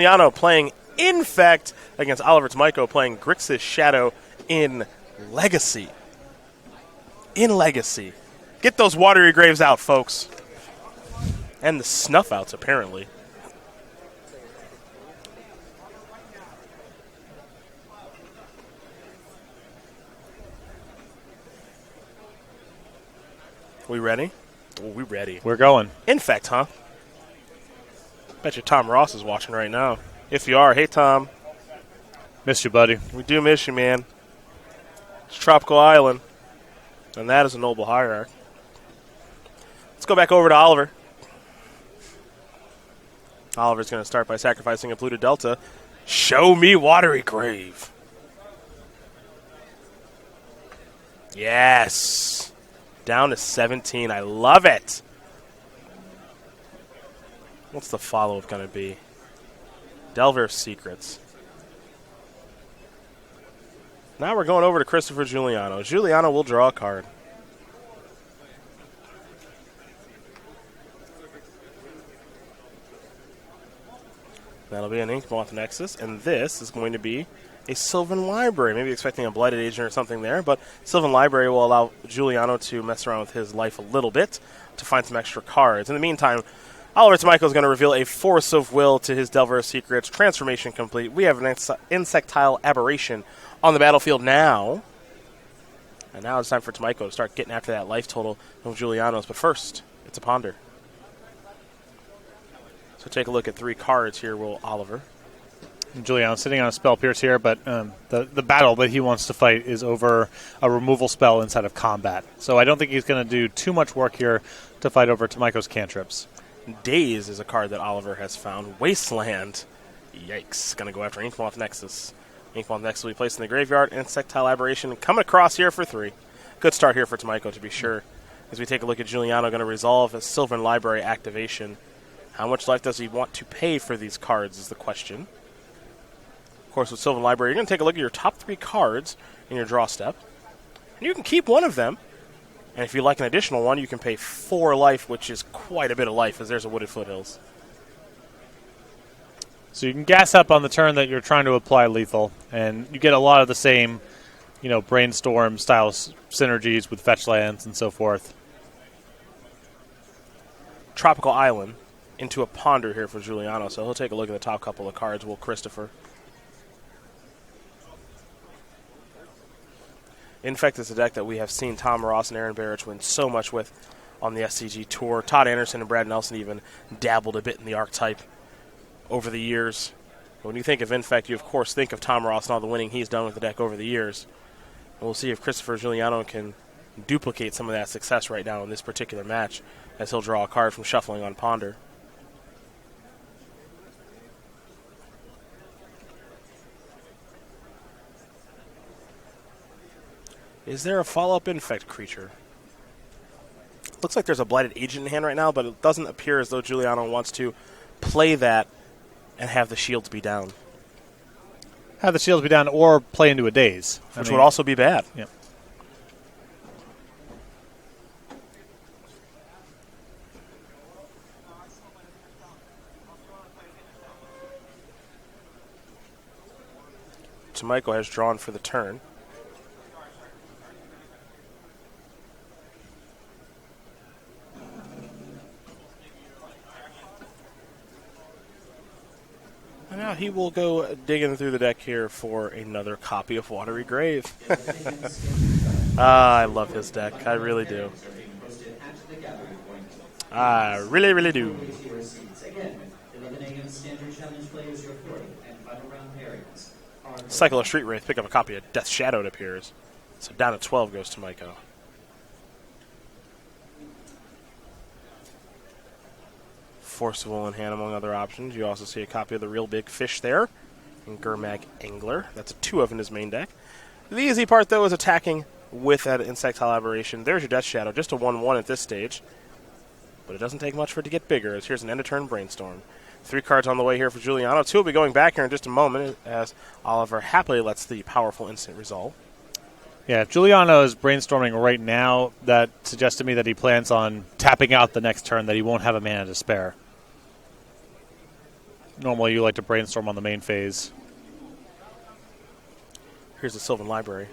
Juliano playing Infect against Oliver Tomajko playing Grixis Shadow in Legacy. In Legacy. Get those watery graves out, folks. And the snuff outs, apparently. We ready? Oh, we ready. We're going. Infect, huh? Bet you Tom Ross is watching right now. If you are, hey, Tom. Miss you, buddy. We do miss you, man. It's Tropical Island. And that is a noble hierarch. Let's go back over to Oliver. Oliver's going to start by sacrificing a Pluto Delta. Show me Watery Grave. Yes. Down to 17. I love it. What's the follow-up going to be? Delver's Secrets. Now we're going over to Christopher Juliano. Juliano will draw a card. That'll be an Inkmoth Nexus, and this is going to be a Sylvan Library. Maybe expecting a Blighted Agent or something there, but Sylvan Library will allow Juliano to mess around with his life a little bit to find some extra cards. In the meantime, Oliver Tomajko is going to reveal a Force of Will to his Delver Secrets. Transformation complete. We have an Insectile Aberration on the battlefield now. And now it's time for Tomajko to start getting after that life total of Juliano's. But first, it's a Ponder. So take a look at 3 cards here, Will Oliver. Juliano sitting on a Spell Pierce here, but the battle that he wants to fight is over a removal spell inside of combat. So I don't think he's going to do too much work here to fight over Tomajko's cantrips. Daze is a card that Oliver has found. Wasteland. Yikes. Going to go after Inkmoth Nexus. Inkmoth Nexus will be placed in the graveyard. Insectile Aberration coming across here for 3. Good start here for Tomajko, to be sure. As we take a look at Juliano, going to resolve a Sylvan Library activation. How much life does he want to pay for these cards is the question. Of course, with Sylvan Library, you're going to take a look at your top 3 cards in your draw step. And you can keep one of them. And if you like an additional one, you can pay 4 life, which is quite a bit of life, as there's a Wooded Foothills. So you can gas up on the turn that you're trying to apply lethal, and you get a lot of the same, brainstorm style synergies with fetch lands and so forth. Tropical Island into a Ponder here for Juliano, so he'll take a look at the top couple of cards. Will Christopher. Infect is a deck that we have seen Tom Ross and Aaron Barrich win so much with on the SCG Tour. Todd Anderson and Brad Nelson even dabbled a bit in the archetype over the years. But when you think of Infect, you of course think of Tom Ross and all the winning he's done with the deck over the years. And we'll see if Christopher Juliano can duplicate some of that success right now in this particular match, as he'll draw a card from shuffling on Ponder. Is there a follow-up Infect creature? Looks like there's a Blighted Agent in hand right now, but it doesn't appear as though Juliano wants to play that and have the shields be down. Have the shields be down or play into a Daze. Which would also be bad. Yeah. Tomajko has drawn for the turn. And now he will go digging through the deck here for another copy of Watery Grave. I love his deck. I really do. I really, really do. Cycle of Street Wraith, pick up a copy of Death Shadow, it appears. So down to 12 goes Tomajko. Force of Will in hand among other options. You also see a copy of the Real Big Fish there. And Gurmag Angler. That's a 2 of in his main deck. The easy part, though, is attacking with that Insectile Aberration. There's your Death Shadow, just a 1-1 at this stage. But it doesn't take much for it to get bigger, as here's an end-of-turn Brainstorm. 3 cards on the way here for Juliano. 2 will be going back here in just a moment, as Oliver happily lets the powerful instant resolve. Yeah, if Juliano is brainstorming right now, that suggests to me that he plans on tapping out the next turn, that he won't have a mana to spare. normally you like to brainstorm on the main phase. Here's the Sylvan Library.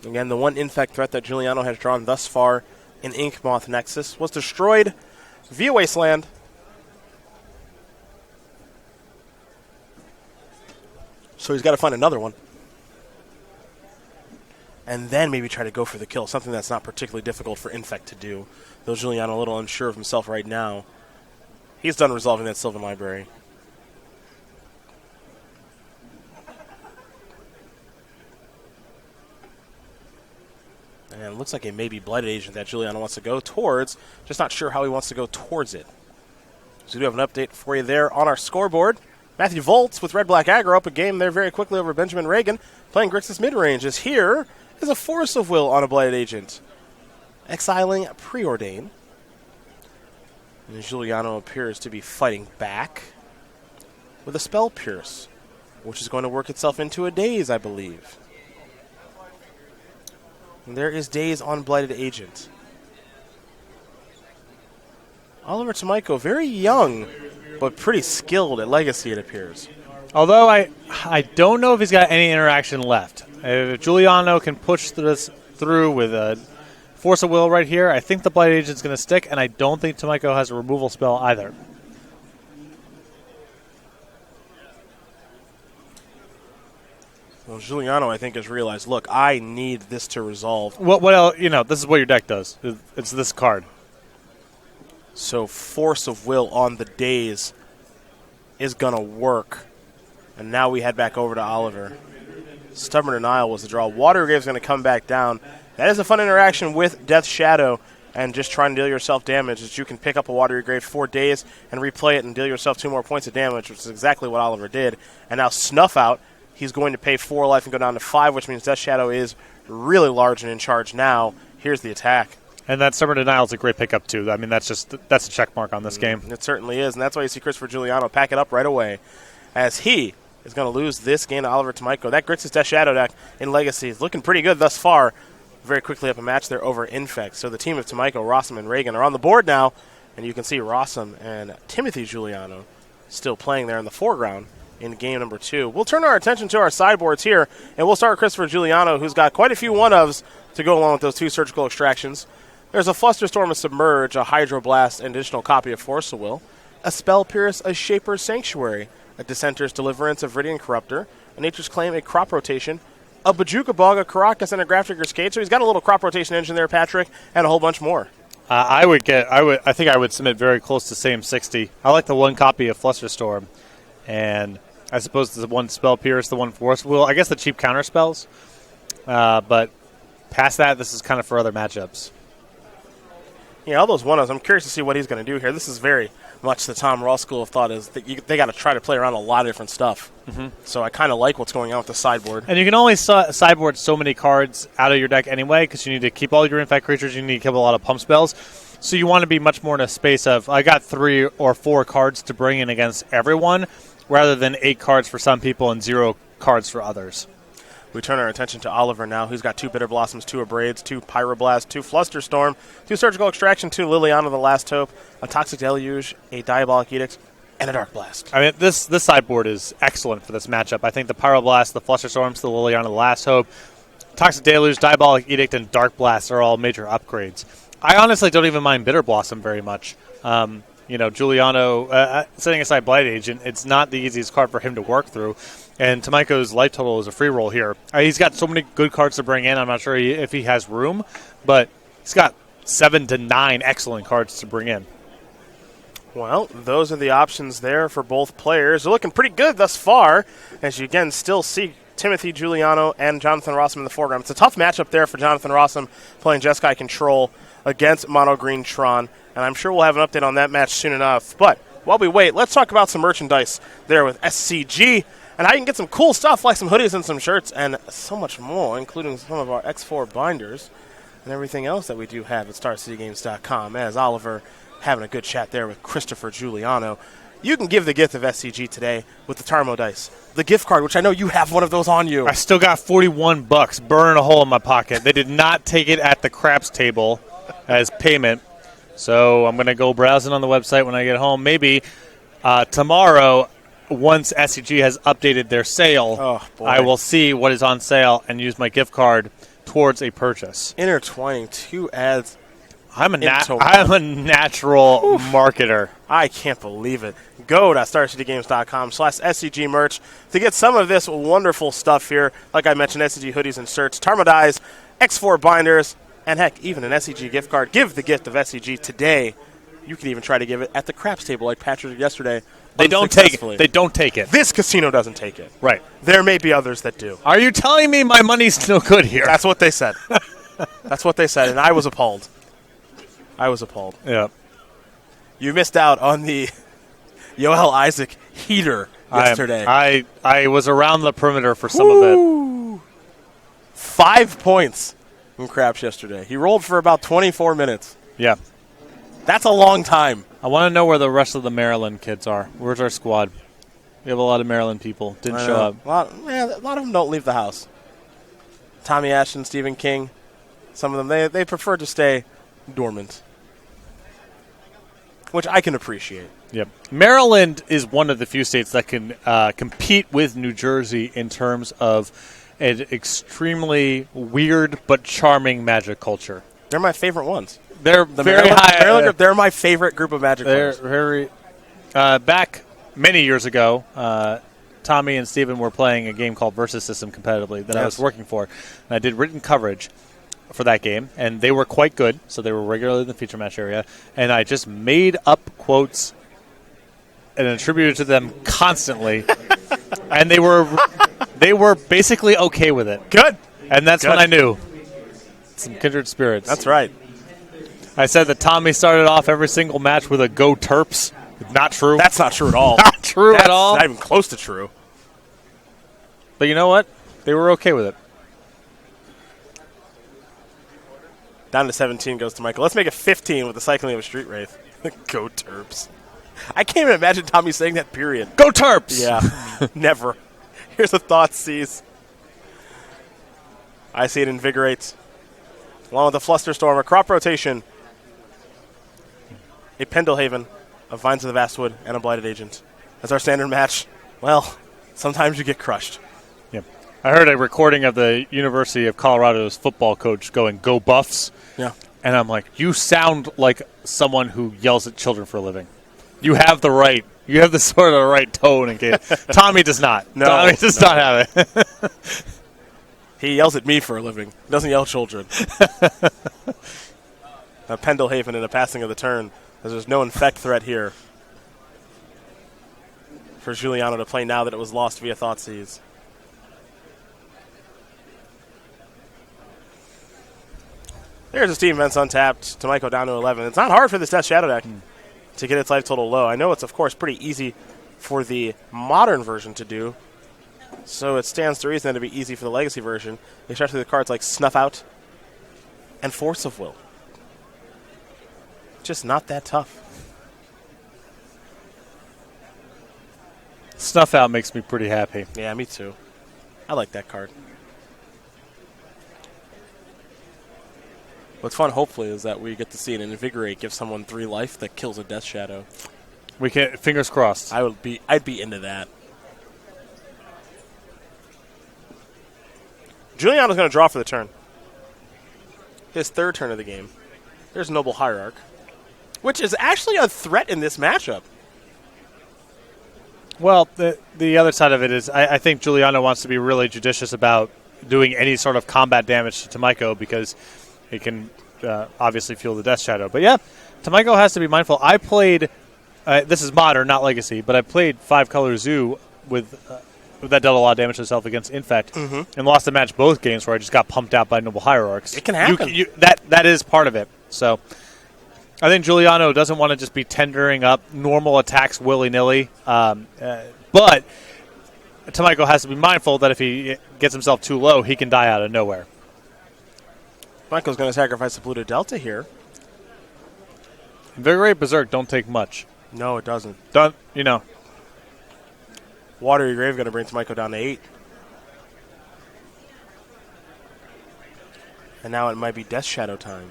Again, the one infect threat that Juliano has drawn thus far in Inkmoth Nexus was destroyed via Wasteland. So he's got to find another one. And then maybe try to go for the kill, something that's not particularly difficult for Infect to do. Though Juliano a little unsure of himself right now. He's done resolving that Sylvan Library. And it looks like a maybe Blighted Agent that Juliano wants to go towards. Just not sure how he wants to go towards it. So we do have an update for you there on our scoreboard. Matthew Voltz with Red-Black Aggro up a game there very quickly over Benjamin Ragan. Playing Grixis mid-range as here is a Force of Will on a Blighted Agent. Exiling Preordain. And Juliano appears to be fighting back with a Spell Pierce, which is going to work itself into a Daze, I believe. And there is Daze on Blighted Agent. Oliver Tomajko, very young, but pretty skilled at Legacy, it appears. Although I don't know if he's got any interaction left. If Juliano can push this through with a Force of Will right here, I think the Blighted Agent's going to stick, and I don't think Tomajko has a removal spell either. Well, Juliano, I think, has realized, look, I need this to resolve. What else? You know, this is what your deck does. It's this card. So Force of Will on the Daze is going to work. And now we head back over to Oliver. Stubborn Denial was the draw. Watergrave's going to come back down. That is a fun interaction with Death Shadow and just trying to deal yourself damage, as you can pick up a Watergrave for days and replay it and deal yourself 2 more points of damage, which is exactly what Oliver did. And now Snuff Out. He's going to pay 4 life and go down to 5, which means Death Shadow is really large and in charge now. Here's the attack. And that Stubborn Denial is a great pickup, too. I mean, that's a check mark on this game. It certainly is, and that's why you see Christopher Juliano pack it up right away, as he is going to lose this game to Oliver Tomajko. That Grixis Death Shadow deck in Legacy is looking pretty good thus far. Very quickly up a match there over Infect. So the team of Tomajko, Rosum, and Ragan are on the board now, and you can see Rosum and Timothy Juliano still playing there in the foreground in game number 2. We'll turn our attention to our sideboards here, and we'll start with Christopher Juliano, who's got quite a few one-ofs to go along with those 2 surgical extractions. There's a Flusterstorm, a Submerge, a Hydroblast, an additional copy of Force of Will, a Spell Pierce, a Shaper's Sanctuary, a Dissenter's Deliverance, a Viridian Corruptor, a Nature's Claim, a Crop Rotation, a Bajuka Bog, a Caracas, and a Grafdigger's Cage. So he's got a little crop rotation engine there, Patrick, and a whole bunch more. I think I would submit very close to same 60. I like the 1 copy of Flusterstorm, and I suppose the 1 Spell Pierce, the 1 Force Will. I guess the cheap counter spells, but past that, this is kind of for other matchups. Yeah, all those one-ofs. I'm curious to see what he's going to do here. This is very much the Tom Ross school of thought, is that they got to try to play around a lot of different stuff. Mm-hmm. So I kind of like what's going on with the sideboard. And you can only sideboard so many cards out of your deck anyway, because you need to keep all your Infect creatures. You need to keep a lot of pump spells. So you want to be much more in a space of, I got 3 or 4 cards to bring in against everyone, rather than 8 cards for some people and 0 cards for others. We turn our attention to Oliver now, who's got 2 Bitter Blossoms, 2 Abrades, 2 Pyroblast, 2 Flusterstorm, 2 Surgical Extraction, 2 Liliana the Last Hope, a Toxic Deluge, a Diabolic Edict, and a Dark Blast. I mean, this sideboard is excellent for this matchup. I think the Pyroblast, the Flusterstorms, the Liliana the Last Hope, Toxic Deluge, Diabolic Edict, and Dark Blast are all major upgrades. I honestly don't even mind Bitter Blossom very much. Juliano, setting aside Blight Agent, it's not the easiest card for him to work through. And Tomajko's life total is a free roll here. He's got so many good cards to bring in. I'm not sure if he has room, but he's got 7 to 9 excellent cards to bring in. Well, those are the options there for both players. They're looking pretty good thus far, as you again still see Timothy Juliano and Jonathan Rosum in the foreground. It's a tough matchup there for Jonathan Rosum playing Jeskai Control against Mono Green Tron, and I'm sure we'll have an update on that match soon enough. But while we wait, let's talk about some merchandise there with SCG, and how you can get some cool stuff like some hoodies and some shirts and so much more, including some of our X4 binders and everything else that we do have at StarCityGames.com. As Oliver having a good chat there with Christopher Juliano. You can give the gift of SCG today with the Tarmo dice. The gift card, which I know you have one of those on you. I still got $41 burning a hole in my pocket. They did not take it at the craps table as payment. So I'm going to go browsing on the website when I get home. Maybe tomorrow, once SCG has updated their sale, I will see what is on sale and use my gift card towards a purchase. Intertwining 2 ads. I'm a natural marketer. I can't believe it. Go to StarCityGames.com/SCG merch to get some of this wonderful stuff here. Like I mentioned, SCG hoodies and shirts, Tarmo dies, X4 binders, and heck, even an SCG gift card. Give the gift of SCG today. You can even try to give it at the craps table like Patrick did yesterday. They don't take it. They don't take it. This casino doesn't take it. Right. There may be others that do. Are you telling me my money's no good here? That's what they said. That's what they said, and I was appalled. Yeah. You missed out on the Yoel Isaac heater yesterday. I was around the perimeter for some of it. 5 points from Craps yesterday. He rolled for about 24 minutes. Yeah. That's a long time. I want to know where the rest of the Maryland kids are. Where's our squad? We have a lot of Maryland people. Didn't show up. A lot of them don't leave the house. Tommy Ashton, Stephen King, some of them, they prefer to stay dormant, which I can appreciate. Yep. Maryland is one of the few states that can compete with New Jersey in terms of an extremely weird but charming Magic culture. They're my favorite ones. They're very high. Maryland, they're my favorite group of Magic players. Very. Back many years ago, Tommy and Steven were playing a game called Versus System competitively that I was working for. And I did written coverage for that game, and they were quite good, so they were regularly in the feature match area. And I just made up quotes and attributed to them constantly, and they were basically okay with it. Good. And that's when I knew. Some kindred spirits. That's right. I said that Tommy started off every single match with a "Go Terps." Not true. That's not true at all. Not true at all. Not even close to true. But you know what? They were okay with it. Down to 17 goes to Michael. Let's make it 15 with the cycling of a Street Wraith. Go Terps. I can't even imagine Tommy saying that, period. Go Terps! Yeah, never. Here's a thought seize. I see it invigorates. Along with a Flusterstorm, a crop rotation, a Pendelhaven, a Vines of the Vastwood, and a Blighted Agent. That's our standard match. Well, sometimes you get crushed. Yeah. I heard a recording of the University of Colorado's football coach going, "Go Buffs." Yeah. And I'm like, you sound like someone who yells at children for a living. You have the right. You have the sort of right tone and game. Tommy does not. No. Tommy does not have it. He yells at me for a living. He doesn't yell at children. A Pendelhaven and a passing of the turn. There's no infect threat here for Juliano to play now that it was lost via Thoughtseize. There's a Steam Vents untapped. Tomajko down to 11. It's not hard for this Death Shadow deck to get its life total low. I know it's, of course, pretty easy for the modern version to do. So it stands to reason that it'd be easy for the Legacy version, especially the cards like Snuff Out and Force of Will. Just not that tough. Snuff Out makes me pretty happy. Yeah, me too. I like that card. What's fun, hopefully, is that we get to see an Invigorate give someone 3 life that kills a Death Shadow. We can, fingers crossed. I'd be into that. Juliano's going to draw for the turn. His third turn of the game. There's Noble Hierarch, which is actually a threat in this matchup. Well, the other side of it is I think Juliano wants to be really judicious about doing any sort of combat damage to Tomajko because it can obviously fuel the Death Shadow. But yeah, Tomajko has to be mindful. I played, this is Modern, not Legacy, but I played 5-color Zoo with that dealt a lot of damage to itself against Infect and lost a match both games where I just got pumped out by Noble Hierarchs. It can happen. That is part of it. So I think Juliano doesn't want to just be tendering up normal attacks willy-nilly. But Tomajko has to be mindful that if he gets himself too low, he can die out of nowhere. Michael's going to sacrifice the Pluto Delta here. Invigorate, Berserk don't take much. No, it doesn't. Done. Watery Grave going to bring Tomajko down to 8. And now it might be Death Shadow time.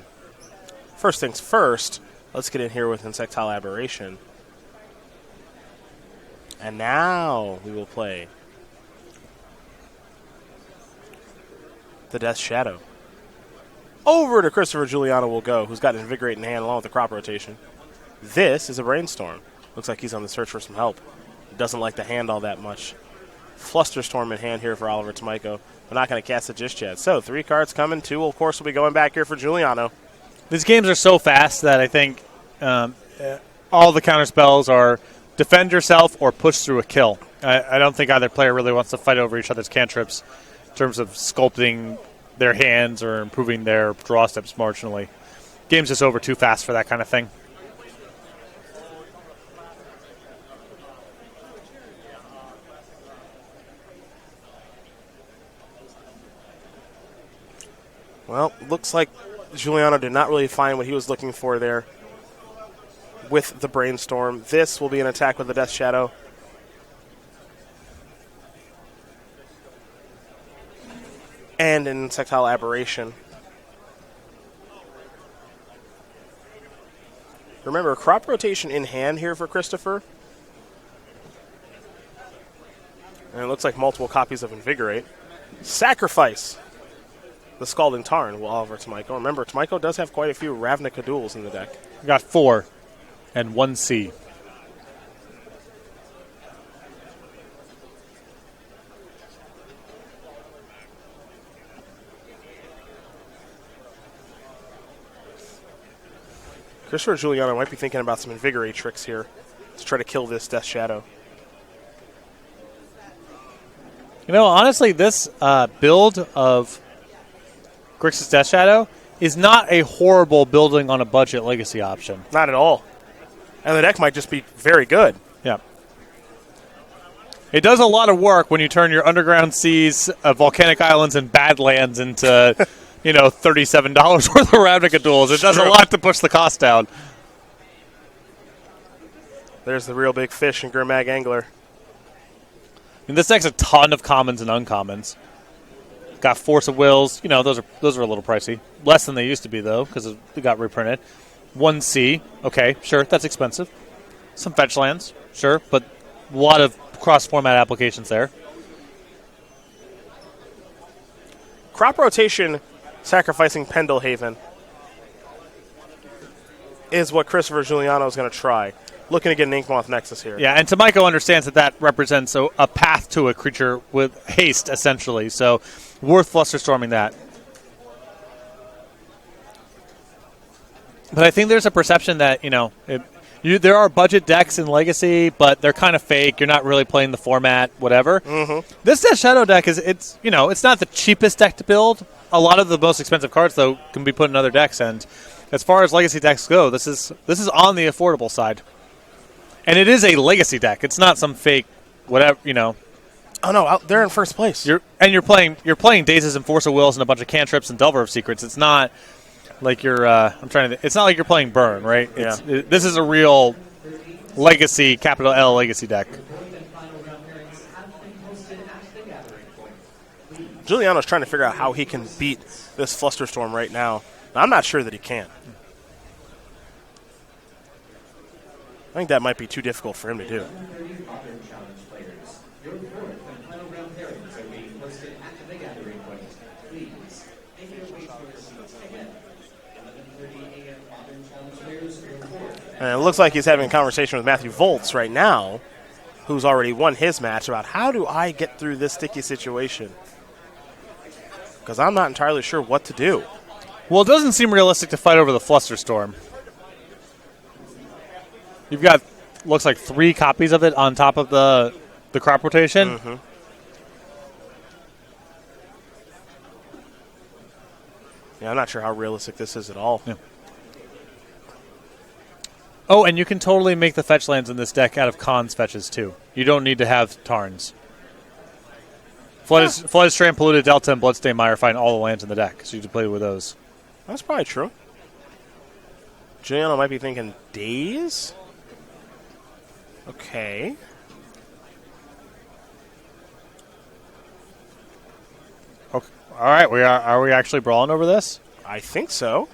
First things first, let's get in here with Insectile Aberration. And now we will play the Death Shadow. Over to Christopher Juliano will go, who's got Invigorate in hand along with the Crop Rotation. This is a Brainstorm. Looks like he's on the search for some help. Doesn't like the hand all that much. Flusterstorm in hand here for Oliver Tomajko. We're not going to cast it just yet. So 3 cards coming. 2, of course, will be going back here for Juliano. These games are so fast that I think all the counter spells are defend yourself or push through a kill. I don't think either player really wants to fight over each other's cantrips in terms of sculpting their hands or improving their draw steps marginally. Game's just over too fast for that kind of thing. Well, looks like Juliano did not really find what he was looking for there with the Brainstorm. This will be an attack with the Death Shadow. And an Insectile Aberration. Remember, Crop Rotation in hand here for Christopher. And it looks like multiple copies of Invigorate. Sacrifice the Scalding Tarn will Oliver Tomajko. Remember, Tomajko does have quite a few Ravnica duels in the deck. We got 4 and 1 C. Christopher Juliano might be thinking about some Invigorate tricks here to try to kill this Death Shadow. Honestly, this build of Grixis Death Shadow is not a horrible building on a budget legacy option. Not at all. And the deck might just be very good. Yeah. It does a lot of work when you turn your Underground Seas, Volcanic Islands, and Badlands into, $37 worth of Ravnica duels. It does a lot to push the cost down. There's the real big fish in Gurmag Angler. This deck's a ton of commons and uncommons. Got Force of Wills. Those are a little pricey. Less than they used to be, though, because it got reprinted. 1 C. Okay, sure, that's expensive. Some fetch lands, sure, but a lot of cross-format applications there. Crop Rotation sacrificing Pendelhaven is what Christopher Juliano is going to try. Looking to get an Inkmoth Nexus here. Yeah, and Tomajko understands that represents a path to a creature with haste, essentially. So, worth Flusterstorming that. But I think there's a perception that, there are budget decks in Legacy, but they're kind of fake. You're not really playing the format, whatever. Mm-hmm. This Death Shadow deck it's not the cheapest deck to build. A lot of the most expensive cards, though, can be put in other decks. And as far as Legacy decks go, this is on the affordable side. And it is a Legacy deck. It's not some fake whatever, Oh no, they're in first place. You're playing Dazes and Force of Wills and a bunch of cantrips and Delver of Secrets. It's not like you're it's not like you're playing Burn, right? This is a real Legacy, capital L Legacy deck. Juliano's trying to figure out how he can beat this Flusterstorm right now. I'm not sure that he can. I think that might be too difficult for him to do. And it looks like he's having a conversation with Matthew Voltz right now, who's already won his match, about how do I get through this sticky situation? Because I'm not entirely sure what to do. Well, it doesn't seem realistic to fight over the Flusterstorm. You've got, looks like 3 copies of it on top of the Crop Rotation. Mm-hmm. Yeah, I'm not sure how realistic this is at all. Yeah. Oh, and you can totally make the fetch lands in this deck out of Khan's fetches, too. You don't need to have Tarns. Flooded Strand, Polluted Delta, and Bloodstained Mire find all the lands in the deck, so you can play with those. That's probably true. Juliano might be thinking Daze? Okay. Okay. All right, are we actually brawling over this? I think so.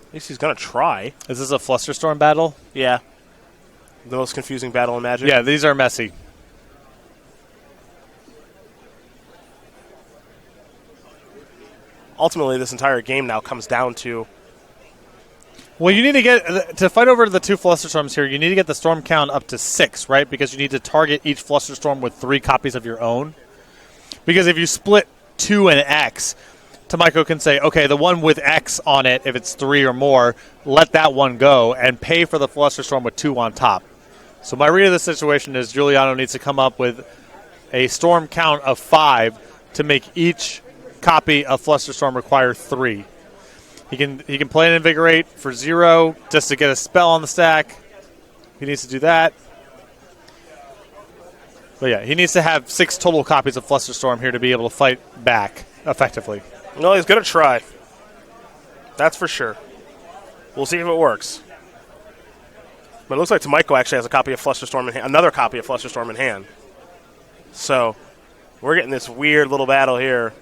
At least he's going to try. Is this a Flusterstorm battle? Yeah. The most confusing battle in Magic. Yeah, these are messy. Ultimately, this entire game now comes down to... Well, you need to get to fight over the 2 Flusterstorms here. You need to get the storm count up to 6, right? Because you need to target each Flusterstorm with 3 copies of your own. Because if you split 2 and X, Tomajko can say, okay, the one with X on it, if it's 3 or more, let that one go and pay for the Flusterstorm with 2 on top. So my read of the situation is Juliano needs to come up with a storm count of 5 to make each copy of Flusterstorm require 3. He can play an Invigorate for 0 just to get a spell on the stack. He needs to do that. But yeah, he needs to have 6 total copies of Flusterstorm here to be able to fight back effectively. No, he's going to try. That's for sure. We'll see if it works. But it looks like Tomajko actually has a copy of Flusterstorm in hand, another copy of Flusterstorm in hand. So we're getting this weird little battle here.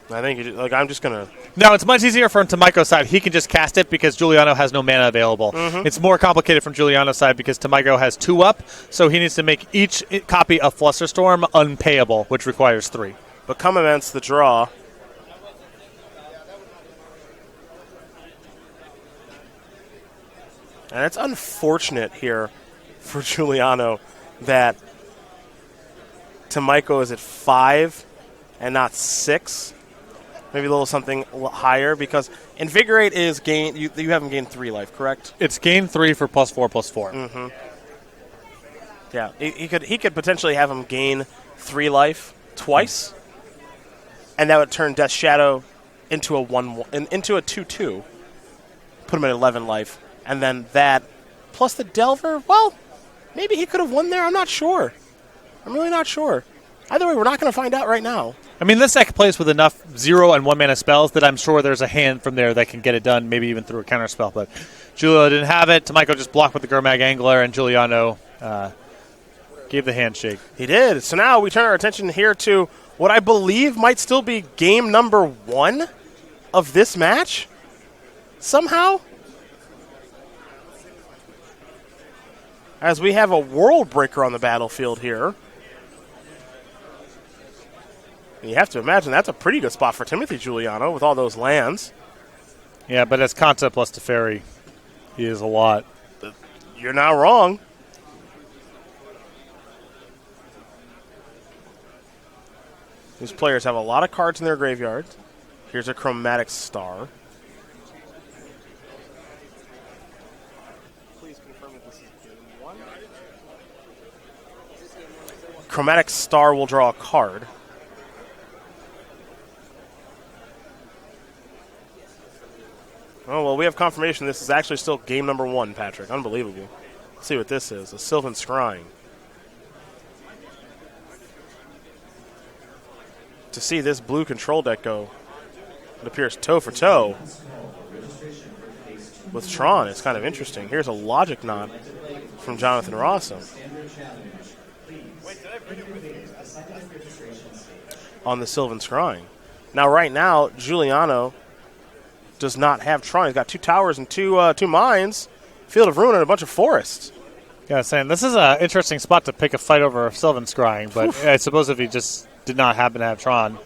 I think I'm just going to... No, it's much easier from Tomajko's side. He can just cast it because Juliano has no mana available. Mm-hmm. It's more complicated from Juliano's side because Tomajko has 2 up, so he needs to make each copy of Flusterstorm unpayable, which requires 3. But come against the draw. And it's unfortunate here for Juliano that Tomajko is at 5 and not 6. Maybe a little something higher because Invigorate is gain. You haven't gained 3 life, correct? It's gain 3 for +4/+4. Mm-hmm. Yeah, he could potentially have him gain 3 life twice, and that would turn Death Shadow into a 2/2. Put him at 11 life, and then that plus the Delver. Well, maybe he could have won there. I'm not sure. I'm really not sure. Either way, we're not going to find out right now. I mean, this deck plays with enough 0 and 1 mana spells that I'm sure there's a hand from there that can get it done, maybe even through a counter spell. But Juliano didn't have it. Tomajko just blocked with the Gurmag Angler, and Juliano gave the handshake. He did. So now we turn our attention here to what I believe might still be game number 1 of this match. Somehow. As we have a World Breaker on the battlefield here. And you have to imagine that's a pretty good spot for Timothy Juliano with all those lands. Yeah, but as Kanta plus Teferi, he is a lot. You're not wrong. These players have a lot of cards in their graveyard. Here's a Chromatic Star. Please confirm that this is game 1. Chromatic Star will draw a card. Oh, well, we have confirmation this is actually still game number 1, Patrick. Unbelievable. Let's see what this is. A Sylvan Scrying. To see this blue control deck go, it appears toe for toe with Tron. It's kind of interesting. Here's a Logic Knot from Jonathan Rosum on the Sylvan Scrying. Now, right now, Juliano does not have Tron. He's got 2 towers and 2 mines, Field of Ruin, and a bunch of forests. Yeah, saying this is an interesting spot to pick a fight over Sylvan Scrying, but I suppose if he just did not happen to have Tron,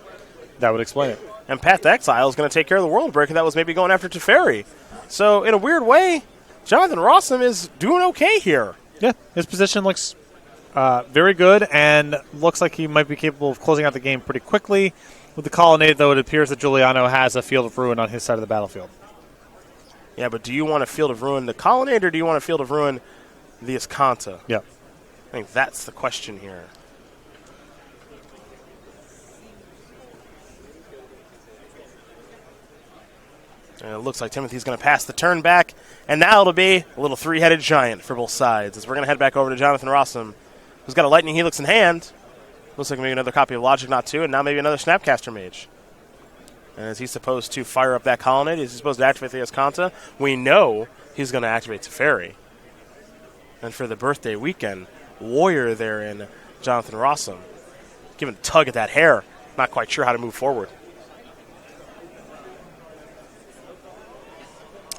that would explain it. And Path to Exile is going to take care of the World Breaker that was maybe going after Teferi. So, in a weird way, Jonathan Rosum is doing okay here. Yeah, his position looks very good and looks like he might be capable of closing out the game pretty quickly. With the Colonnade, though, it appears that Juliano has a Field of Ruin on his side of the battlefield. Yeah, but do you want a Field of Ruin the Colonnade, or do you want a Field of Ruin the Iskanta? Yeah. I think that's the question here. And it looks like Timothy's going to pass the turn back, and now it'll be a little 3-headed giant for both sides, as we're going to head back over to Jonathan Rosum, who's got a Lightning Helix in hand. Looks like maybe another copy of Logic Knot 2, and now maybe another Snapcaster Mage. And is he supposed to fire up that Colonnade? Is he supposed to activate the Escanta? We know he's going to activate Teferi. And for the birthday weekend, Warrior there in Jonathan Rosum. Giving a tug at that hair. Not quite sure how to move forward.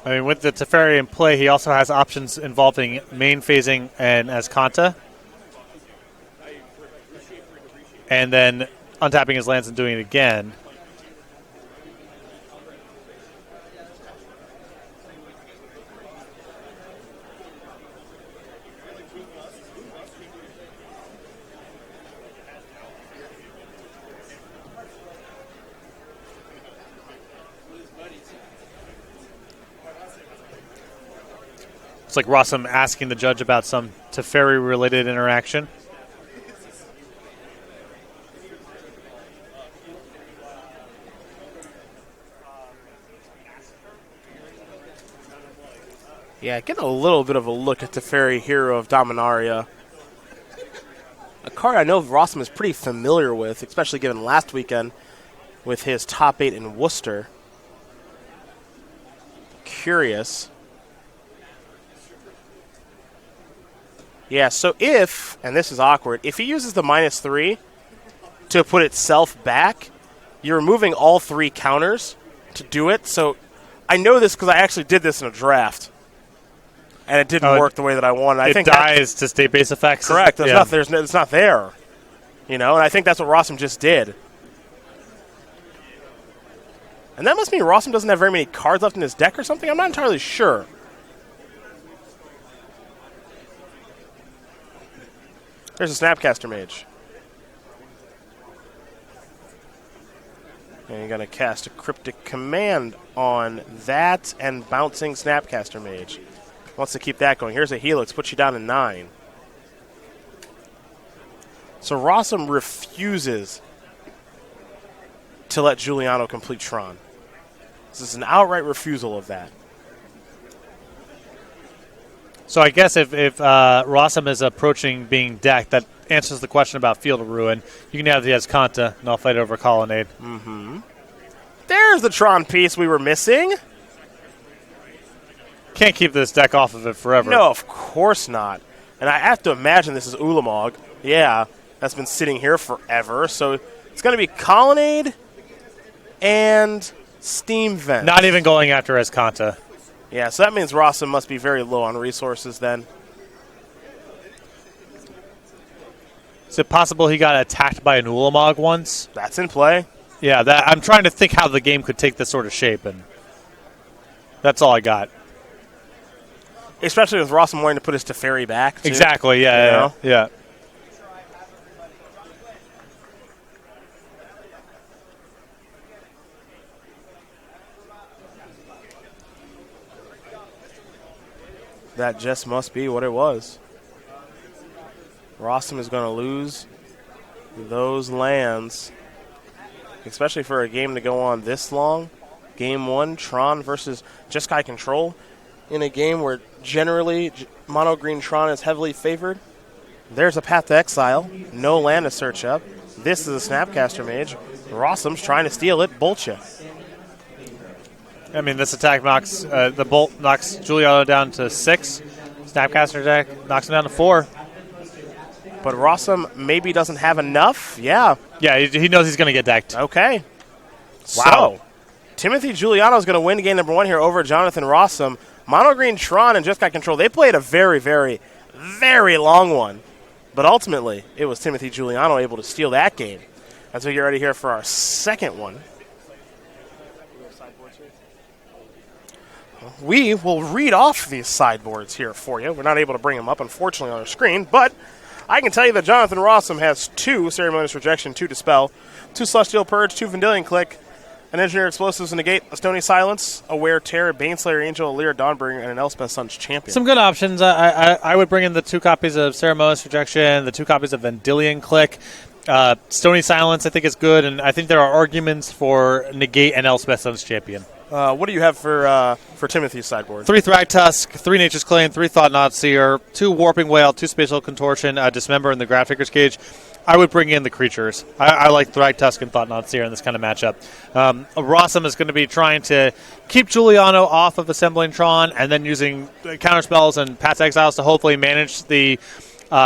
I mean, with the Teferi in play, he also has options involving main phasing and Escanta. And then untapping his lands and doing it again. It's like Rosum asking the judge about some Teferi-related interaction. Yeah, getting a little bit of a look at Teferi, Hero of Dominaria. A card I know Rosum is pretty familiar with, especially given last weekend with his top 8 in Worcester. Curious. Yeah, so if, and this is awkward, if he uses the -3 to put itself back, you're removing all 3 counters to do it. So I know this because I actually did this in a draft. And it didn't work the way that I wanted. I think dies to state base effects. Correct. It's not there. You know, and I think that's what Rosum just did. And that must mean Rosum doesn't have very many cards left in his deck or something? I'm not entirely sure. There's a Snapcaster Mage. And you're going to cast a Cryptic Command on that and bouncing Snapcaster Mage. Wants to keep that going. Here's a Helix, puts you down to 9. So Rosum refuses to let Juliano complete Tron. This is an outright refusal of that. So I guess if Rosum is approaching being decked, that answers the question about Field of Ruin. You can have the Escanta, and I'll fight over Colonnade. Mm-hmm. There's the Tron piece we were missing. Can't keep this deck off of it forever. No, of course not. And I have to imagine this is Ulamog. Yeah, that's been sitting here forever. So it's going to be Colonnade and Steam Vent. Not even going after Escanta. Yeah, so that means Rosum must be very low on resources then. Is it possible he got attacked by an Ulamog once? That's in play. Yeah, I'm trying to think how the game could take this sort of shape, and that's all I got. Especially with Rosum wanting to put his Teferi back, too. Exactly, yeah. That just must be what it was. Rosum is going to lose those lands, especially for a game to go on this long. Game 1, Tron versus Jeskai Control, in a game where generally mono-green Tron is heavily favored. There's a Path to Exile. No land to search up. This is a Snapcaster Mage. Rossum's trying to steal it. Bolt you. I mean, this attack knocks the Bolt knocks Juliano down to 6. Snapcaster deck knocks him down to 4. But Rosum maybe doesn't have enough. Yeah. Yeah, he knows he's going to get decked. Okay. Wow. So, Timothy Juliano is going to win game number 1 here over Jonathan Rosum. Mono Green Tron and Just Got Control. They played a very, very, very long one. But ultimately, it was Timothy Juliano able to steal that game. As we get ready here for our second one. We will read off these sideboards here for you. We're not able to bring them up, unfortunately, on our screen. But I can tell you that Jonathan Rosum has 2 Ceremonious Rejection, 2 Dispel, 2 Celestial Purge, 2 Vendilion Click, an Engineer Explosives to negate, a Stony Silence, a Wear Terror, Baneslayer Angel, a Lyra Dawnbringer, and an Elspeth Sun's Champion. Some good options. I would bring in the 2 copies of Ceremonious Rejection, the 2 copies of Vendilion Click. Stony Silence I think is good, and I think there are arguments for negate and Elspeth Sun's Champion. What do you have for Timothy's sideboard? 3 Thragtusk, 3 Nature's Claim, 3 Thought-Knot Seer, 2 Warping Whale, 2 Spatial Contortion, Dismember in the Grafdigger's Cage. I would bring in the creatures. I like Thragtusk and Thought-Knot Seer in this kind of matchup. Rosum is going to be trying to keep Juliano off of Assembling Tron and then using counterspells and Path's Exiles to hopefully manage the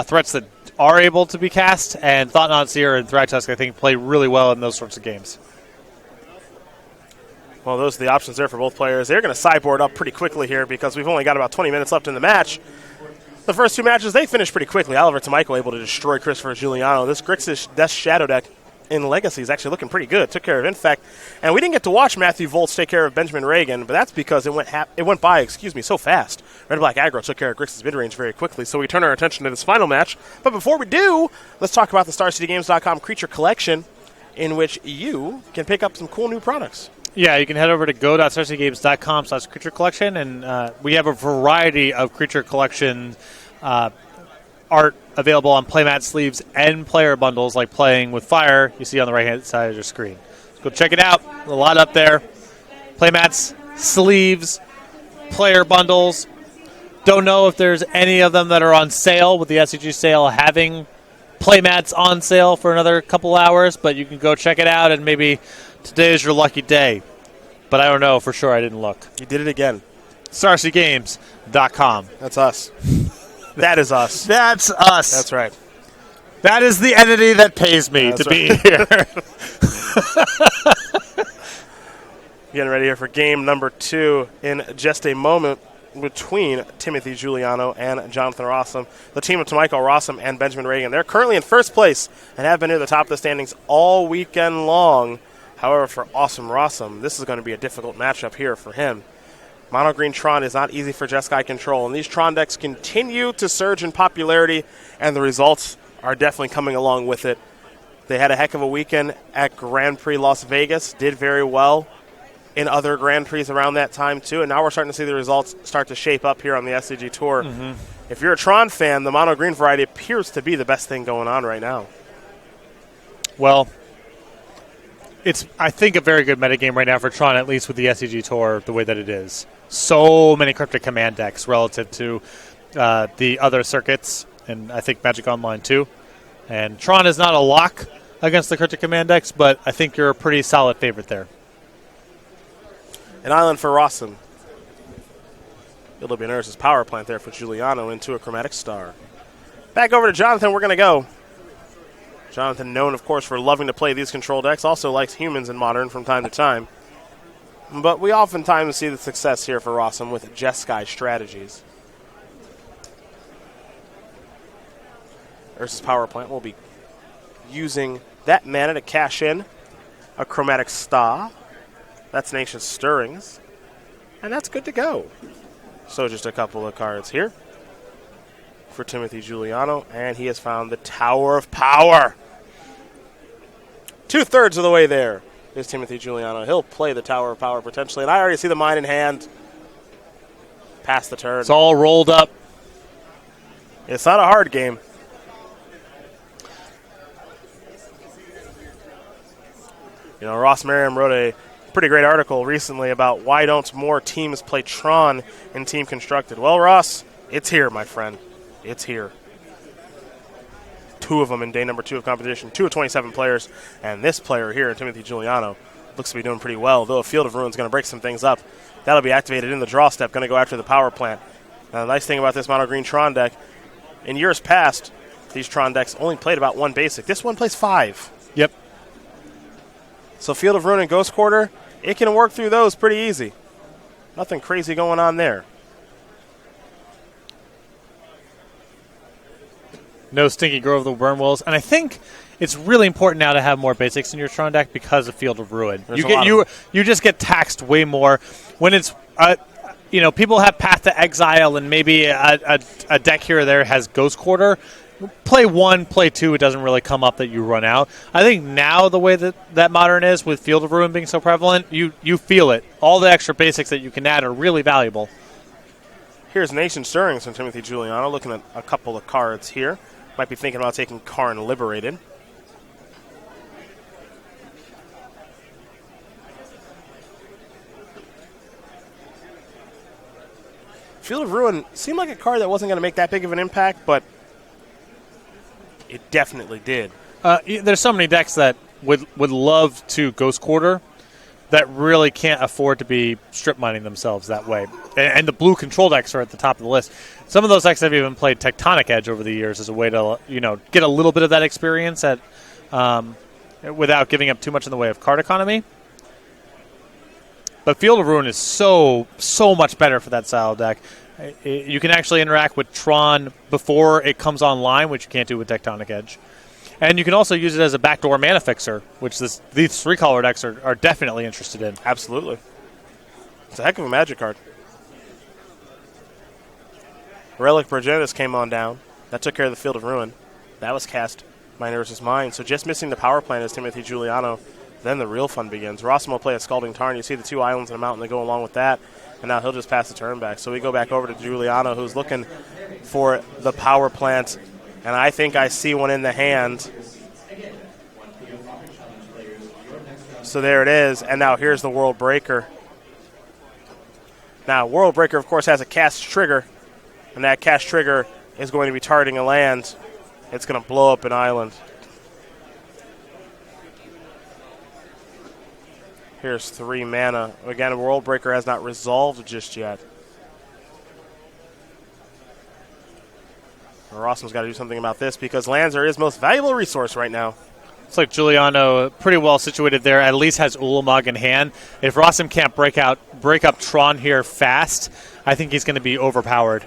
threats that are able to be cast. And Thought-Knot Seer and Thragtusk, I think, play really well in those sorts of games. Well, those are the options there for both players. They're going to sideboard up pretty quickly here because we've only got about 20 minutes left in the match. The first 2 matches, they finished pretty quickly. Oliver Tomajko able to destroy Christopher Juliano. This Grixis Death Shadow deck in Legacy is actually looking pretty good. Took care of Infect. And we didn't get to watch Matthew Voltz take care of Benjamin Ragan, but that's because it went by so fast. Red Black Aggro took care of Grixis mid-range very quickly, so we turn our attention to this final match. But before we do, let's talk about the StarCityGames.com Creature Collection, in which you can pick up some cool new products. Yeah, you can head over to go.starcitygames.com/creature collection, and we have a variety of creature collection art available on playmat sleeves and player bundles, like Playing with Fire you see on the right-hand side of your screen. So go check it out. A lot up there. Playmats, sleeves, player bundles. Don't know if there's any of them that are on sale, with the SCG sale having playmats on sale for another couple hours, but you can go check it out, and maybe today is your lucky day. But I don't know for sure. I didn't look. You did it again. StarCityGames.com. That's us. That is us. That's us. That's right. That is the entity that pays me to be here. Getting ready here for game number 2 in just a moment between Timothy Juliano and Jonathan Rosum. The team of Tomajko, Rosum, and Benjamin Ragan. They're currently in first place and have been near the top of the standings all weekend long. However, for Awesome Rosum, this is going to be a difficult matchup here for him. Mono Green Tron is not easy for Jeskai Control, and these Tron decks continue to surge in popularity, and the results are definitely coming along with it. They had a heck of a weekend at Grand Prix Las Vegas, did very well in other Grand Prix around that time too, and now we're starting to see the results start to shape up here on the SCG Tour. Mm-hmm. If you're a Tron fan, the Mono Green variety appears to be the best thing going on right now. Well, it's, I think, a very good metagame right now for Tron, at least with the SCG Tour the way that it is. So many Cryptic Command decks relative to the other circuits, and I think Magic Online too. And Tron is not a lock against the Cryptic Command decks, but I think you're a pretty solid favorite there. An island for Rosum. It'll be Nurse's power plant there for Juliano into a Chromatic Star. Back over to Jonathan, we're going to go. Jonathan, known, of course, for loving to play these control decks, also likes humans in Modern from time to time. But we oftentimes see the success here for Rosum with Jeskai strategies. Ursa's power plant will be using that mana to cash in a Chromatic Star. That's Nation's Stirrings. And that's good to go. So just a couple of cards here for Timothy Juliano, and he has found the Tower of Power. 2/3 of the way there is Timothy Juliano. He'll play the Tower of Power potentially, and I already see the mine in hand. Past the turn. It's all rolled up. It's not a hard game. You know, Ross Merriam wrote a pretty great article recently about why don't more teams play Tron in Team Constructed. Well, Ross, it's here, my friend. It's here. 2 of them in day number 2 of competition. 2 of 27 players. And this player here, Timothy Juliano, looks to be doing pretty well, though a Field of Ruin's going to break some things up. That'll be activated in the draw step, going to go after the power plant. Now, the nice thing about this Mono Green Tron deck, in years past, these Tron decks only played about 1 basic. This one plays 5. Yep. So Field of Ruin and Ghost Quarter, it can work through those pretty easy. Nothing crazy going on there. No Stinky Grove of the Wormwills. And I think it's really important now to have more basics in your Tron deck because of Field of Ruin. You just get taxed way more when it's people have Path to Exile and maybe a deck here or there has Ghost Quarter. Play 1, play 2, it doesn't really come up that you run out. I think now the way that Modern is, with Field of Ruin being so prevalent, you feel it. All the extra basics that you can add are really valuable. Here's Nation Stirrings from Timothy Juliano, looking at a couple of cards here. Might be thinking about taking Karn Liberated. Field of Ruin seemed like a card that wasn't going to make that big of an impact, but it definitely did. There's so many decks that would love to Ghost Quarter that really can't afford to be strip mining themselves that way. And the blue control decks are at the top of the list. Some of those decks have even played Tectonic Edge over the years as a way to, get a little bit of that experience at without giving up too much in the way of card economy. But Field of Ruin is so much better for that style deck. You can actually interact with Tron before it comes online, which you can't do with Tectonic Edge. And you can also use it as a backdoor mana fixer, which these three-color decks are definitely interested in. Absolutely. It's a heck of a Magic card. Relic Progenitus came on down. That took care of the Field of Ruin. That was cast Mine versus Mine. So just missing the power plant is Timothy Juliano. Then the real fun begins. Rosum will play a Scalding Tarn. You see the two islands and a mountain that go along with that. And now he'll just pass the turn back. So we go back over to Juliano, who's looking for the power plant. And I think I see one in the hand. So there it is. And now here's the World Breaker. Now, World Breaker, of course, has a cast trigger. And that cast trigger is going to be targeting a land. It's going to blow up an island. Here's 3 mana. Again, World Breaker has not resolved just yet. Rosum's got to do something about this because lands are his most valuable resource right now. Looks like Juliano pretty well situated there. At least has Ulamog in hand. If Rosum can't break up Tron here fast, I think he's going to be overpowered.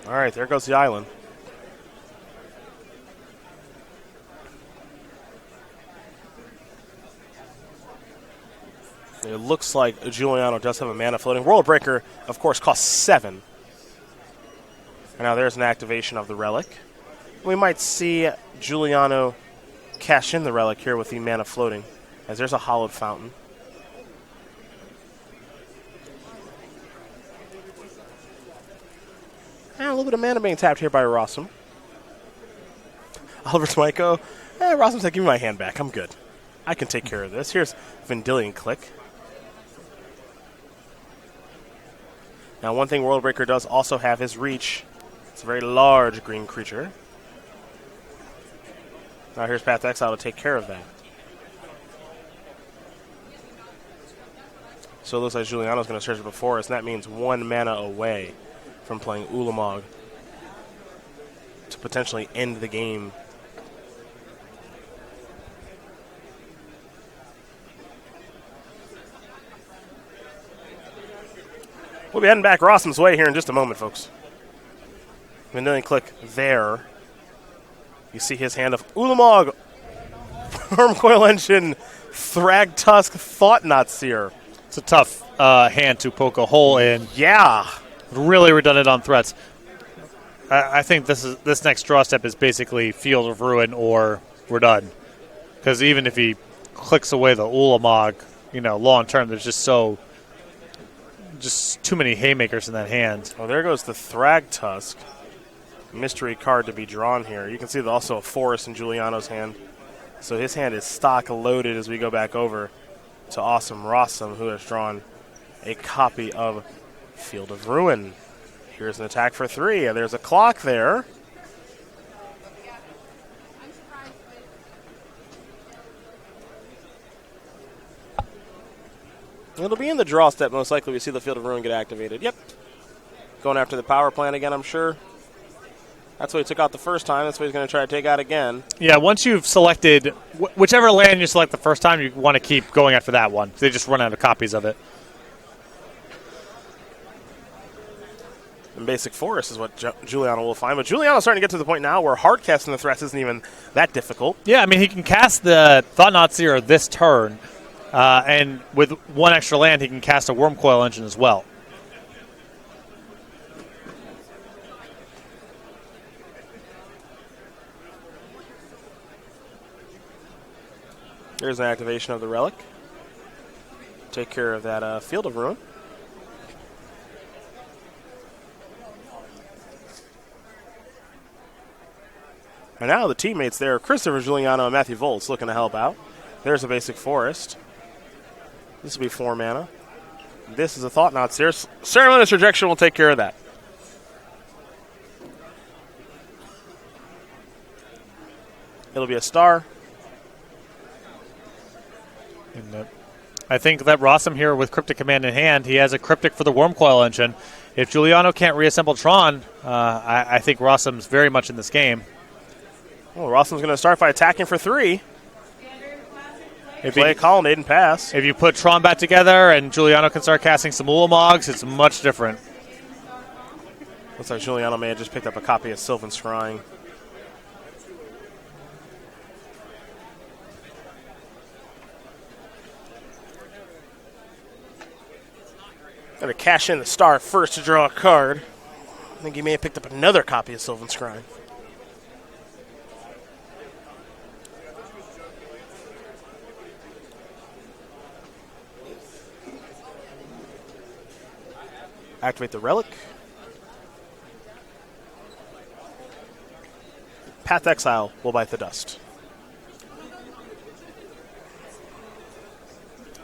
All right, there goes the island. It looks like Juliano does have a mana floating. World Breaker, of course, costs 7. And now there's an activation of the Relic. We might see Juliano cash in the Relic here with the mana floating, as there's a Hallowed Fountain. And a little bit of mana being tapped here by Rosum. Oliver Tomajko. Rosum's like, give me my hand back. I'm good. I can take care of this. Here's Vendilion Click. Now, one thing World Breaker does also have is Reach. It's a very large green creature. Now here's Path to Exile to take care of that. So it looks like Juliano's going to search it before us, and that means 1 mana away from playing Ulamog to potentially end the game. We'll be heading back Rosum's way here in just a moment, folks. Vendilion Click there. You see his hand of Ulamog, Wormcoil Engine, Thrag Tusk, Thought Knot Seer. It's a tough hand to poke a hole in. Yeah. Really redundant on threats. I think this next draw step is basically Field of Ruin or we're done. Because even if he clicks away the Ulamog, long term, there's just too many haymakers in that hand. Oh, there goes the Thrag Tusk. Mystery card to be drawn here. You can see also a Forest in Juliano's hand. So his hand is stock loaded as we go back over to Awesome Rosum, who has drawn a copy of Field of Ruin. Here's an attack for 3. And there's a clock there. It'll be in the draw step, most likely. We see the Field of Ruin get activated. Yep. Going after the power plant again, I'm sure. That's what he took out the first time. That's what he's going to try to take out again. Yeah, once you've selected, whichever land you select the first time, you want to keep going after that one. They just run out of copies of it. And Basic Forest is what Juliano will find. But Juliano's starting to get to the point now where hard casting the threats isn't even that difficult. Yeah, I mean, he can cast the Thought Knot Seer this turn. And with 1 extra land, he can cast a Wormcoil Engine as well. Here's an activation of the Relic. Take care of that Field of Ruin. And now the teammates there, Christopher Juliano and Matthew Voltz, looking to help out. There's a basic forest. This will be 4 mana. This is a Thought Knot. Ceremonious Rejection will take care of that. It'll be a star. And, I think that Rosum here with Cryptic Command in hand, he has a Cryptic for the Wormcoil Engine. If Juliano can't reassemble Tron, I think Rosum's very much in this game. Well, Rosum's going to start by attacking for 3. Play a Colonnade and pass. If you put Tron back together and Juliano can start casting some Ullamogs, it's much different. Looks like Juliano may have just picked up a copy of Sylvan Scrying. Got to cash in the star first to draw a card. I think he may have picked up another copy of Sylvan Scrying. Activate the Relic. Path Exile will bite the dust.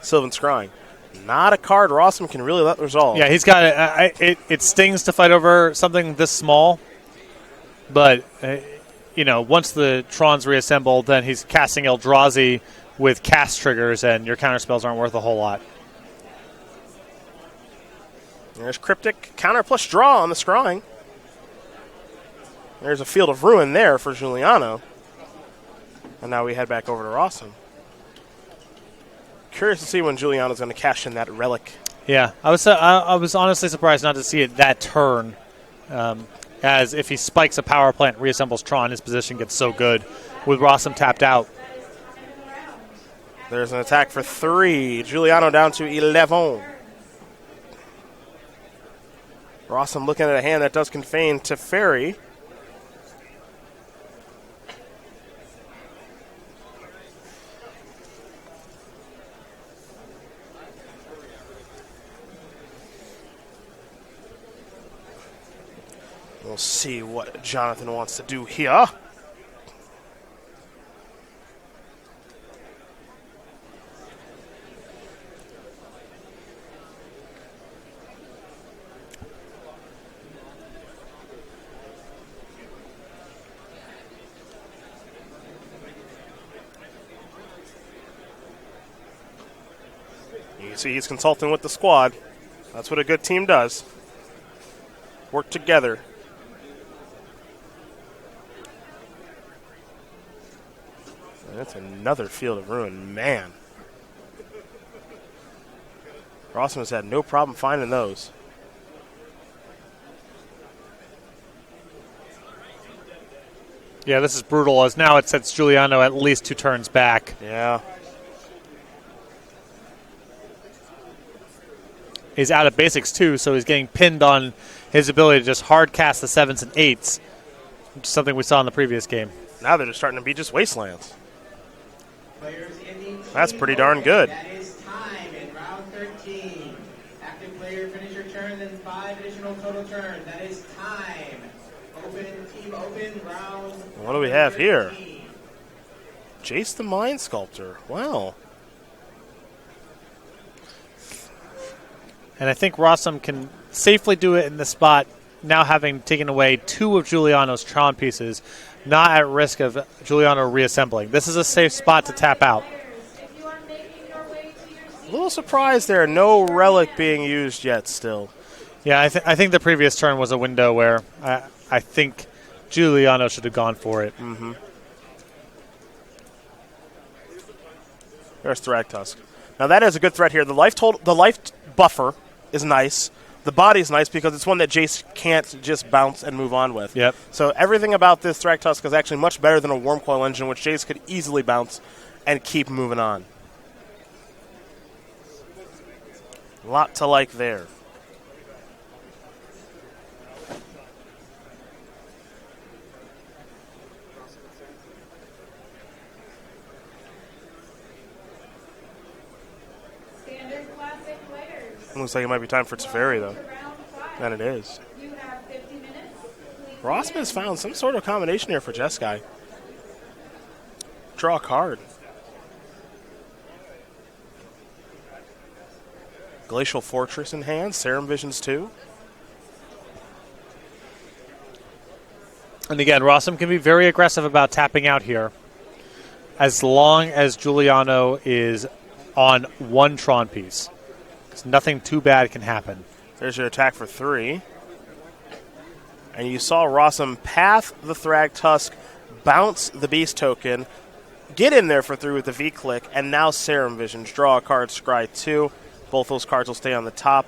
Sylvan Scrying. Not a card Rosum can really let resolve. Yeah, he's got it. It stings to fight over something this small, but once the Tron's reassembled, then he's casting Eldrazi with cast triggers, and your counterspells aren't worth a whole lot. There's Cryptic, counter plus draw on the Scrying. There's a Field of Ruin there for Juliano. And now we head back over to Rosum. Curious to see when Juliano's going to cash in that Relic. Yeah, I was honestly surprised not to see it that turn. As if he spikes a power plant, reassembles Tron, his position gets so good with Rosum tapped out. There's an attack for 3. Juliano down to 11. Rosum looking at a hand that does contain Teferi. We'll see what Jonathan wants to do here. You can see he's consulting with the squad. That's what a good team does. Work together. That's another Field of Ruin. Man. Rosum has had no problem finding those. Yeah, this is brutal, as now it sets Juliano at least 2 turns back. Yeah. He's out of basics, too, so he's getting pinned on his ability to just hard cast the 7s and 8s, which is something we saw in the previous game. Now they're just starting to be just wastelands. That's pretty darn good. That is time in round 13. Active player, finish your turn, then 5 additional total turns. That is time. Open, team open, round. What do we have here? Jace the Mind Sculptor. Wow. And I think Rosum can safely do it in the spot, now having taken away 2 of Juliano's Tron pieces, not at risk of Juliano reassembling. This is a safe spot to tap out. A little surprised there. No Relic being used yet still. Yeah, I think the previous turn was a window where I think Juliano should have gone for it. Mm-hmm. There's Thragtusk. Now that is a good threat here. The life buffer is nice. The body is nice because it's one that Jace can't just bounce and move on with. Yep. So everything about this Thragtusk is actually much better than a Wormcoil Engine, which Jace could easily bounce and keep moving on. A lot to like there. Looks like it might be time for Teferi, though. And it is. Rosum has found some sort of combination here for Jeskai. Draw a card. Glacial Fortress in hand. Serum Visions 2. And again, Rosum can be very aggressive about tapping out here as long as Juliano is on one Tron piece. Because nothing too bad can happen. There's your attack for 3. And you saw Rosum path the Thrag Tusk, bounce the Beast token, get in there for 3 with the V-click, and now Serum Visions. Draw a card, scry 2. Both those cards will stay on the top.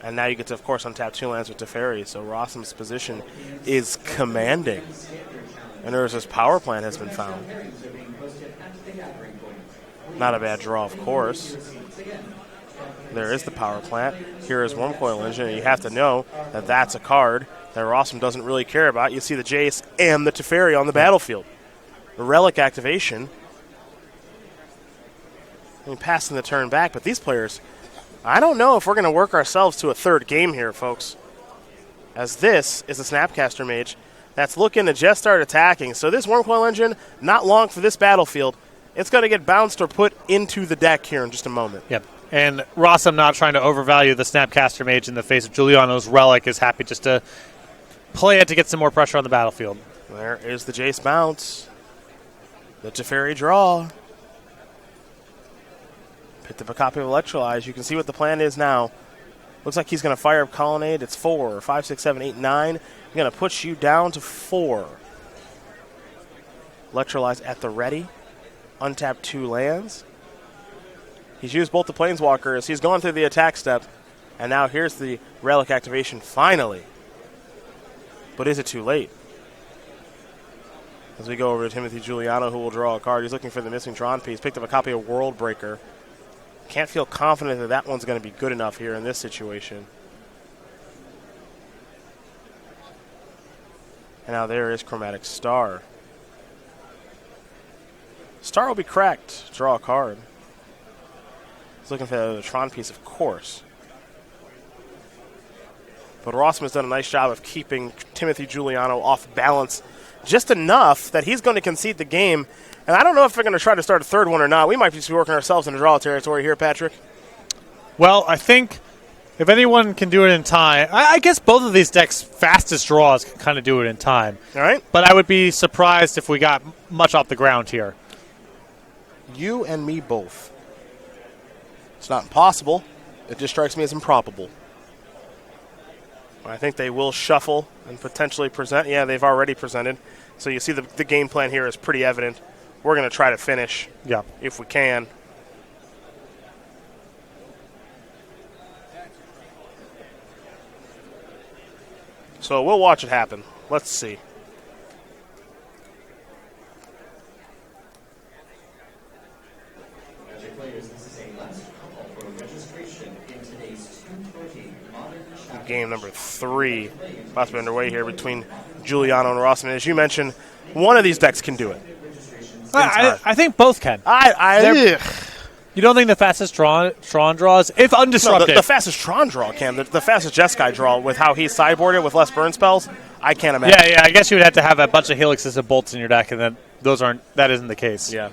And now you get to, of course, untap 2 lands with Teferi. So Rosum's position is commanding. And Urza's power plant has been found. Not a bad draw, of course. There is the power plant. Here is Wormcoil Engine. And you have to know that that's a card that Rosum doesn't really care about. You see the Jace and the Teferi on the battlefield. The Relic activation. I mean, passing the turn back, but these players, I don't know if we're going to work ourselves to a third game here, folks. As this is a Snapcaster Mage that's looking to just start attacking. So this Wormcoil Engine, not long for this battlefield. It's going to get bounced or put into the deck here in just a moment. Yep. And Rosum, not trying to overvalue the Snapcaster Mage in the face of Juliano's Relic, is happy just to play it to get some more pressure on the battlefield. There is the Jace bounce. The Teferi draw. Picked up a copy of Electrolyze. You can see what the plan is now. Looks like he's going to fire up Colonnade. It's 4, 5, 6, 7, 8, 9. He's going to push you down to 4. Electrolyze at the ready. Untap 2 lands. He's used both the Planeswalkers. He's gone through the attack step. And now here's the Relic activation finally. But is it too late? As we go over to Timothy Juliano, who will draw a card. He's looking for the missing Tron piece. Picked up a copy of World Breaker. Can't feel confident that that one's going to be good enough here in this situation. And now there is Chromatic Star. Star will be cracked. Draw a card. He's looking for the Tron piece, of course. But Rosum has done a nice job of keeping Timothy Juliano off balance just enough that he's going to concede the game. And I don't know if they're going to try to start a third one or not. We might just be working ourselves into draw territory here, Patrick. Well, I think if anyone can do it in time, I guess both of these decks' fastest draws can kind of do it in time. All right. But I would be surprised if we got much off the ground here. You and me both. It's not impossible. It just strikes me as improbable. I think they will shuffle and potentially present. Yeah, they've already presented. So you see the game plan here is pretty evident. We're going to try to finish if we can. So we'll watch it happen. Let's see. Game number 3 about to be underway here between Juliano and Rosum. As you mentioned, one of these decks can do it. I think both can. You don't think the fastest Tron draws, if undisrupted? No, the fastest Tron draw can. The fastest Jeskai draw with how he sideboarded with less burn spells, I can't imagine. Yeah, I guess you would have to have a bunch of Helixes and Bolts in your deck, and then that isn't the case. Yeah.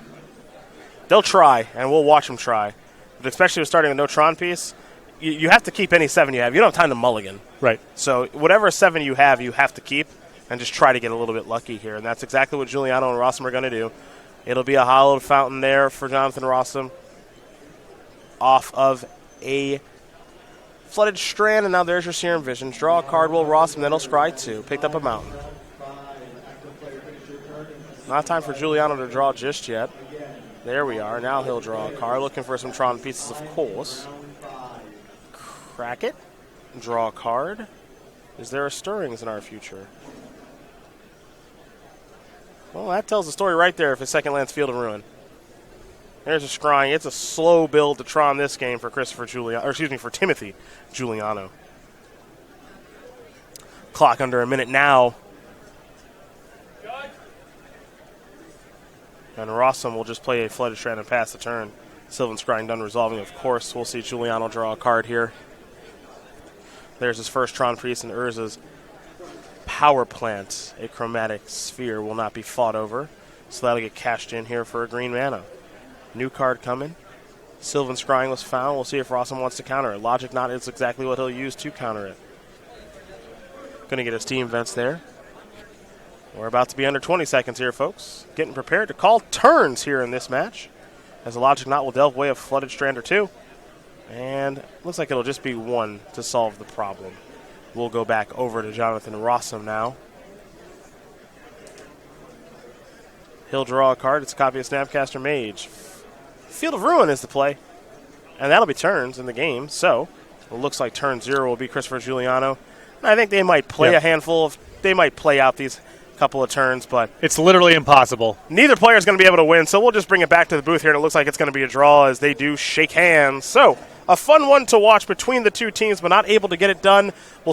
They'll try, and we'll watch them try. But especially with starting a no Tron piece, you have to keep any 7 you have. You don't have time to mulligan. Right. So whatever 7 you have to keep, and just try to get a little bit lucky here. And that's exactly what Juliano and Rosum are going to do. It'll be a hollowed fountain there for Jonathan Rosum off of a Flooded Strand, and now there's your Serum Visions. Draw a card, will Rosum, then he'll scry 2. Picked up a mountain. Not time for Juliano to draw just yet. There we are. Now he'll draw a card, looking for some Tron pieces, of course. Crack it. Draw a card. Is there a Stirrings in our future? Well, that tells the story right there if his second land's Field of Ruin. There's a scrying. It's a slow build to Tron this game for for Timothy Juliano. Clock under a minute now. And Rosum will just play a Flooded Strand and pass the turn. Sylvan Scrying done resolving, of course. We'll see Juliano draw a card here. There's his first Tron Priest and Urza's Power Plant. A Chromatic Sphere will not be fought over. So that'll get cashed in here for a green mana. New card coming. Sylvan Scrying was found. We'll see if Rosum wants to counter it. Logic Knot is exactly what he'll use to counter it. Going to get his team vents there. We're about to be under 20 seconds here, folks. Getting prepared to call turns here in this match. As the Logic Knot will delve away a Flooded Strand or two. And looks like it'll just be one to solve the problem. We'll go back over to Jonathan Rosum now. He'll draw a card. It's a copy of Snapcaster Mage. Field of Ruin is the play. And that'll be turns in the game. So it looks like turn 0 will be Christopher Juliano. I think they might play a handful of... They might play out these couple of turns, but... It's literally impossible. Neither player is going to be able to win, so we'll just bring it back to the booth here, and it looks like it's going to be a draw as they do shake hands. So, a fun one to watch between the two teams, but not able to get it done. We'll